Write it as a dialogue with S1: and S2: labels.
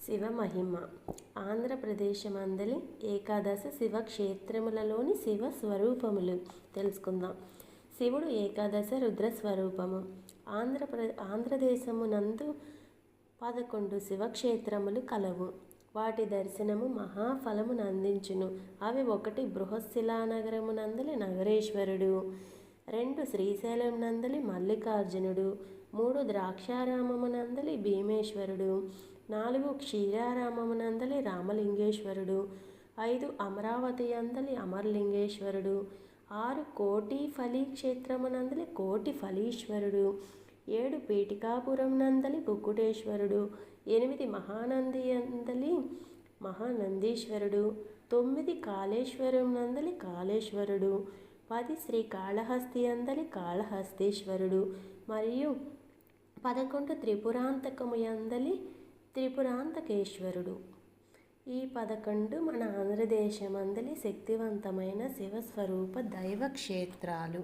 S1: శివమహిమ ఆంధ్రప్రదేశమందలి ఏకాదశ శివక్షేత్రములలోని శివ స్వరూపములు తెలుసుకుందాం. శివుడు ఏకాదశ రుద్ర స్వరూపము. ఆంధ్రదేశమునందు 11 శివక్షేత్రములు కలవు. వాటి దర్శనము మహాఫలమునందించును. అవి 1 బృహశిలానగరమునందలి నగరేశ్వరుడు, 2 శ్రీశైలం నందలి మల్లికార్జునుడు, 3 ద్రాక్షారామమునందలి భీమేశ్వరుడు, 4 క్షీరారామమునందలి రామలింగేశ్వరుడు, 5 అమరావతి యందలి అమరలింగేశ్వరుడు, 6 కోటిఫలి క్షేత్రమునందలి కోటిఫలీశ్వరుడు, 7 పీఠికాపురం నందలి కుక్కుటేశ్వరుడు, 8 మహానంది యందలి మహానందీశ్వరుడు, 9 కాళేశ్వరం నందలి కాళేశ్వరుడు, 10 శ్రీకాళహస్తి యందలి కాళహస్తీశ్వరుడు, మరియు 11 త్రిపురాంతకము యందలి త్రిపురాంతకేశ్వరుడు. ఈ 11 మన ఆంధ్రదేశమందలి శక్తివంతమైన శివస్వరూప దైవ క్షేత్రాలు.